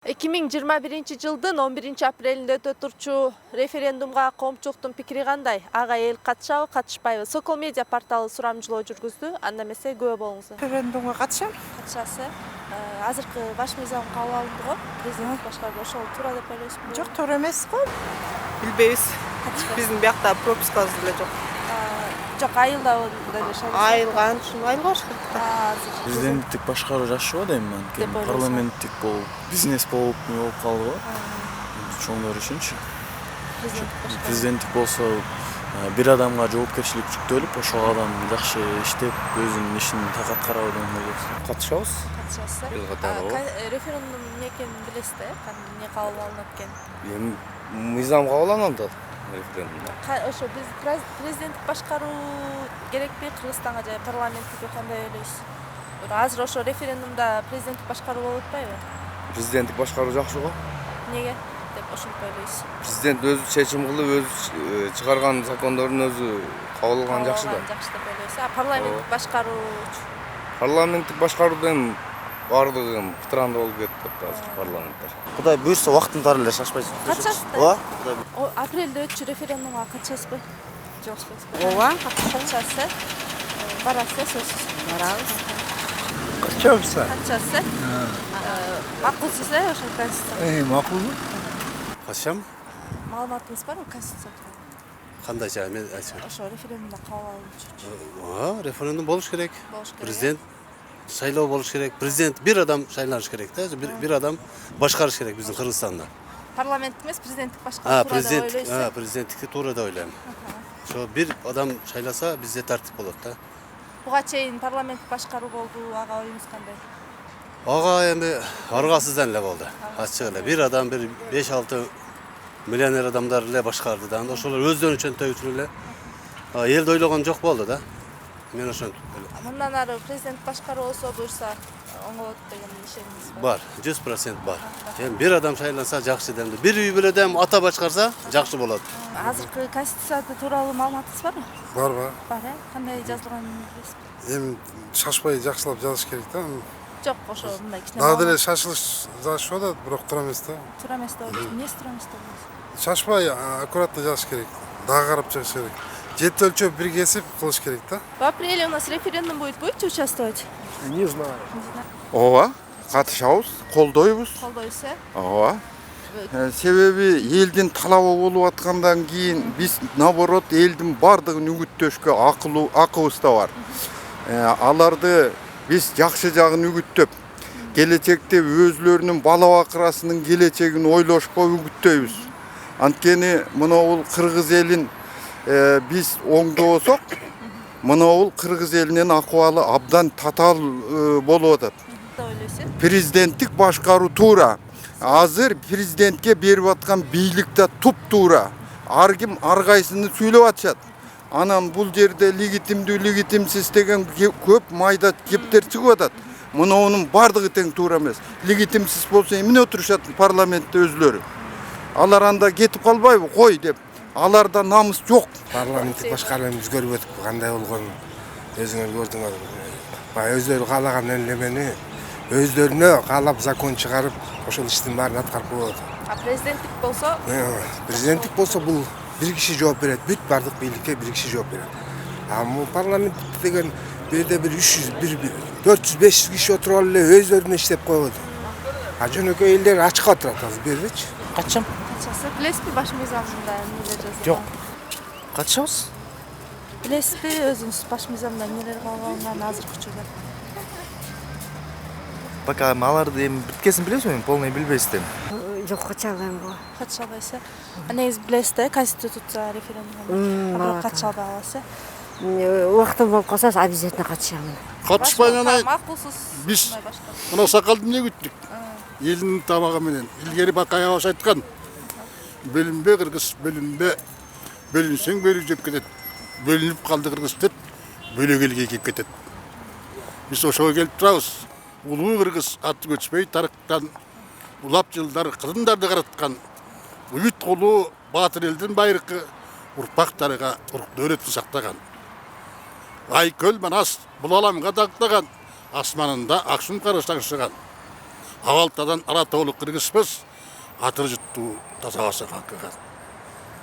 2021-жылдын 11-апрелинде өтө турчу референдумга коомчулуктун пикири кандай? Ага эл катышабы, катышпайбы? Сокол медиа порталы сурамжылоо жүргүздү. Анда эмесе күбө болуңуз. Референдумга катышам. Катышасыз. Азыркы баш мыйзам кабыл алынды го. Президент башкарды ошол туура деп ойлойсузбу? Жок, туура эмес го. Билбейбиз. Катышпайсыз. Биздин биякта пропускабыз деле жок. Жок, айылда деле шайлашат. Айылган, ушуну айылгаш керек. Президенттик башкаруу жакшы го дейм мен. Деп ойлойсуң. Парламенттик болуп, бизнес болуп, болуп калды го. Чоңдор үчүнчү. Президенттик болсо бир адамга жоопкерчилик жүктөлүп, ошол адам жакшы иштеп, өзүнүн ишин так аткарабы деп ойлойсуң. Катышабыз. Катышасыз. Эл катары. Референдум эмне экенин билесизби? Эмне кабыл алынат экен? Эми мыйзам кабыл алынды референдумда. Ошо биз президенттик башкаруу керекпи Кыргызстанга же парламенттикке кандай ойлойсуз? Азыр ошо референдумда президенттик башкаруу болуп атпайбы? Президенттик башкаруу жакшы го. Эмнеге деп ошентип ойлойсуз? Президент өзү чечим кылып, өзү чыгарган закондордун өзү кабыл алган жакшы да. Жакшы деп ойлойсуз. Парламенттик башкаруу Парламенттик башкаруудан бардыгы кытыранда болуп кетти азыр парламенттер. Кудай буйрса вакытында эле шашпайсыз. Катышасызбы? Ооба. Апрелде өтчү референдумга катышасызбы? Жок, Ооба, катышасыз. Барасыз, сөзсүз. барабыз. Катышабыз. Катышасыз. Макулсуз ошо конституция. Макул. Катышам. Маалыматыңыз барбы конституция? Кандайча мен айтсам. Ошо референдумда кабыл алынчу. Референдум болуш керек. Болуш керек. Президент шайлоо болуш керек. Президент бир адам шайланыш керек да. Бир адам башкарыш керек биздин Кыргызстанда. Парламент эмес, президенттик башкаруу туура деп ойлойсуз. Президенттикти туура деп ойлойм. Ошо бир адам шайласа бизде тартип болот да. Буга чейин парламент башкаруу болду, ага оюңуз кандай? Ага эми аргасыздан эле болду. Ачык эле. Бир адам бир 5-6 миллионер адамдар эле башкарды да. Ошолор өздөрү чөнтөй үчүн эле элди ойлогон жок болду да. Мен ошентип ойлойм. Мындан ары президент башкаруу болсо буюрса оңолот деген ишениңиз Бар, 100% бар. Эми бир адам шайланса жакшы демди. Бир үй бүлө дем ата башкарса жакшы болот. Азыркы конституция тууралуу маалыматыңыз барбы? Бар. Бар, кандай жазылганын билесизби? Эми шашпай жакшылап жазыш керек да. Жок, ошо мындай кичине. Дагы деле шашылыш жазышып атат, бирок туура эмес да. Туура эмес деп ойлойсуз. Эмнеси туура эмес деп ойлойсуз? Шашпай аккуратно жазыш керек. Дагы карап жазыш керек. Жети өлчөп бир кесип кылыш керек да. В апреле у нас референдум будет. Будете участвовать? Не знаю. Ооба, катышабыз, колдойбуз. Колдойсуз, Ооба. Себеби элдин талабы болуп аткандан кийин биз наоборот элдин бардыгын үгүттөшкө акыбыз да бар. Аларды биз жакшы жагын үгүттөп, келечекте өзүлөрүнүн бала бакырасынын келечегин ойлошко үгүттөйбүз. Анткени мынабул кыргыз элин биз оңдобосок, мынабул кыргыз элинин акыбалы абдан татаал болуп атат. Президенттик башкаруу туура. Азыр президентке берип аткан бийлик да туп-туура. Ар ким ар кайсыны сүйлөп атышат. Анан бул жерде легитимдүү, легитимсиз деген көп майда кептер чыгып атат. Мунун бардыгы тең туура эмес. Легитимсиз болсо эмне отурушат парламентте өзлөрү? Алар анда кетип калбайбы, кой деп. Аларда намыс жок. Парламенттик башкарууну өзгөрүп өтүп кандай болгонун өзүңөр көрдүңөр. Баягы өздөрү каалаган элемени өздөрүнө каалап закон чыгарып, ошол иштин баарын аткарып коет. Президенттик болсо? Президенттик болсо бул бир киши жооп берет. Бүт бардык бийликке бир киши жооп берет. Бул парламент деген бирде бир 400-500 киши отуруп алып эле өздөрүнө иштеп коет. Жөнөкөй элдер ачка отурат азыр бербечи. Катышам. Катышасыз. Билесизби баш мыйзамында эмнелер жазылган? Жок. Катышабыз. Билесизби өзүңүз баш мыйзамда эмнелер кабыл алынган азыркы учурда? Пока аларды эми бүткесин билесизби, полный билбейсиз эми. Жок, катыша албайм го. Катыша албайсыз. Негизи билесиз да, конституция референдумга. Бирок катыша албай каласыз. Убактым болуп калса обязательно катышам. Катышпай макулсуз. биз мына сакалды эмне күттүк? Элдин тамагы менен. Илгери Бакай абаш айткан. Бөлүнбө кыргыз, бөлүнбө. Бөлүнсөң бөлүп жеп кетет. Бөлүнүп калды кыргыз деп бөлөк элге кеп кетет. Биз ошого келип турабыз. Улуу кыргыз аты көчпөй тарыктан улап жылдар кырындарды караткан. Үмүт кулуу баатыр элдин байыркы урпактарыга уруктуу өрөтүн сактаган. Айкөл Манас бул аламга дактаган, асманында акшын караш таңшыган. Авалтадан ара толық кіргізбес, атыр жұтту тазағасы қақыған.